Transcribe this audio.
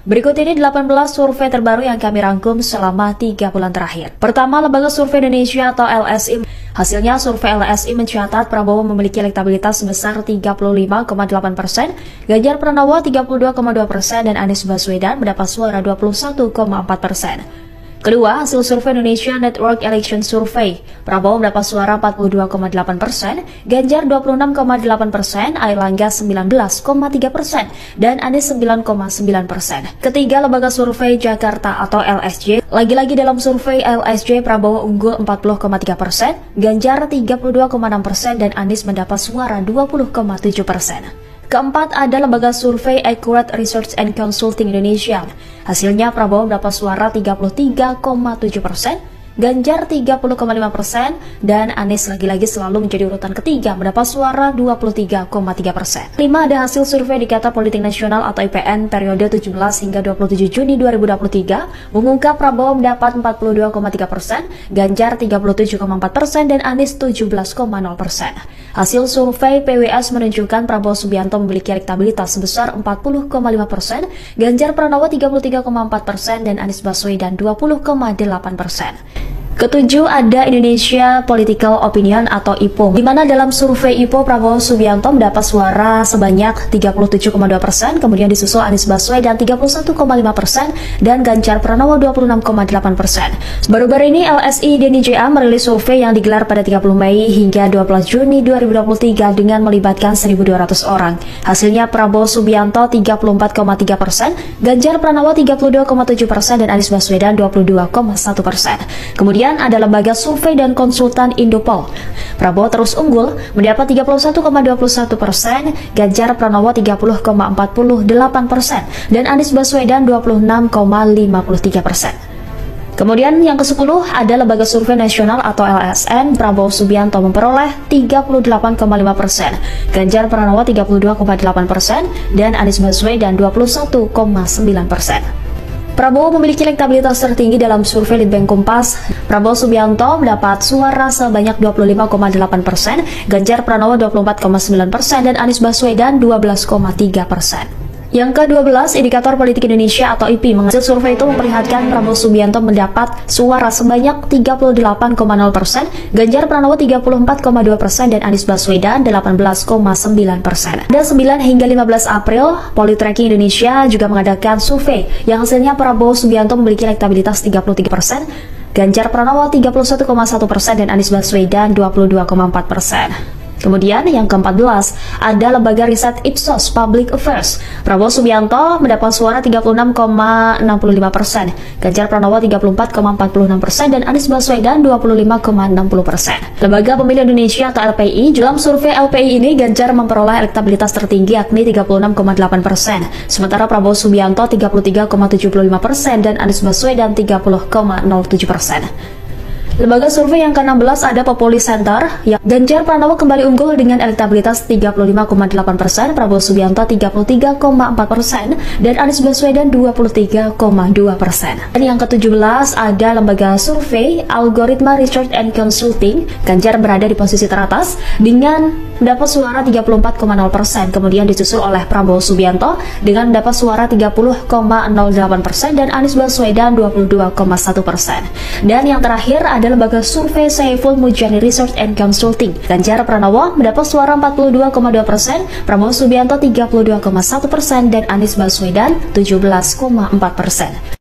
Berikut ini 18 survei terbaru yang kami rangkum selama 3 bulan terakhir. Pertama, Lembaga Survei Indonesia atau LSI. Hasilnya, survei LSI mencatat Prabowo memiliki elektabilitas sebesar 35,8%, Ganjar Pranowo 32,2%, dan Anies Baswedan mendapat suara 21,4%. Kedua, hasil survei Indonesia Network Election Survey. Prabowo mendapat suara 42,8%, Ganjar 26,8%, Airlangga 19,3%, dan Anies 9,9%. Ketiga, Lembaga Survei Jakarta atau LSJ. Lagi-lagi dalam survei LSJ, Prabowo unggul 40,3%, Ganjar 32,6%, dan Anies mendapat suara 20,7%. Keempat, ada Lembaga Survei Accurate Research and Consulting Indonesia. Hasilnya, Prabowo mendapat suara 33,7%, Ganjar 30,5%, dan Anies lagi-lagi selalu menjadi urutan ketiga mendapat suara 23,3%. 5, ada hasil survei Indikator Politik Nasional atau IPN periode 17 hingga 27 Juni 2023 mengungkap Prabowo mendapat 42,3%, Ganjar 37,4%, dan Anies 17,0%. Hasil survei PWS menunjukkan Prabowo Subianto memiliki elektabilitas sebesar 40,5%, Ganjar Pranowo 33,4%, dan Anies Baswedan 20,8%. Ketujuh, ada Indonesia Political Opinion atau IPO, di mana dalam survei IPO Prabowo Subianto mendapat suara sebanyak 37,2%, kemudian disusul Anies Baswedan 31,5%, dan Ganjar Pranowo 26,8%. Baru-baru ini LSI DNIJA merilis survei yang digelar pada 30 Mei hingga 12 Juni 2023 dengan melibatkan 1.200 orang. Hasilnya, Prabowo Subianto 34,3%, Ganjar Pranowo 32,7%, dan Anies Baswedan 22,1%. Kemudian ada Lembaga Survei dan Konsultan Indopol. Prabowo terus unggul, mendapat 31,21%, Ganjar Pranowo 30,48%, dan Anies Baswedan 26,53%. Kemudian yang ke-10 ada Lembaga Survei Nasional atau LSN. Prabowo Subianto memperoleh 38,5%, Ganjar Pranowo 32,8%, dan Anies Baswedan 21,9%. Prabowo memiliki elektabilitas tertinggi dalam survei Litbang Kompas. Prabowo Subianto mendapat suara sebanyak 25,8%, Ganjar Pranowo 24,9%, dan Anies Baswedan 12,3%. Yang ke-12, Indikator Politik Indonesia atau IPI. Hasil survei itu memperlihatkan Prabowo Subianto mendapat suara sebanyak 38,0%, Ganjar Pranowo 34,2%, dan Anies Baswedan 18,9%. Dan 9 hingga 15 April, Politracking Indonesia juga mengadakan survei yang hasilnya Prabowo Subianto memiliki elektabilitas 33%, Ganjar Pranowo 31,1%, dan Anies Baswedan 22,4%. Kemudian yang ke-14 ada Lembaga Riset Ipsos Public Affairs. Prabowo Subianto mendapat suara 36,65%, Ganjar Pranowo 34,46%, dan Anies Baswedan 25,60%. Lembaga Pemilih Indonesia atau LPI. Dalam survei LPI ini, Ganjar memperoleh elektabilitas tertinggi yakni 36,8%, sementara Prabowo Subianto 33,75%, dan Anies Baswedan 30,07%. Lembaga survei yang ke-16 ada Populi Center. Ganjar Pranowo kembali unggul dengan elektabilitas 35,8%, Prabowo Subianto 33,4%, dan Anies Baswedan 23,2%. Dan yang ke-17 ada Lembaga Survei Algoritma Research and Consulting. Ganjar berada di posisi teratas dengan mendapat suara 34,0%, kemudian disusul oleh Prabowo Subianto dengan mendapat suara 30,08%, dan Anies Baswedan 22,1%. Dan yang terakhir ada Lembaga Survei Saiful Mujani Research and Consulting. Ganjar Pranowo mendapat suara 42,2%, Prabowo Subianto 32,1%, dan Anies Baswedan 17,4%.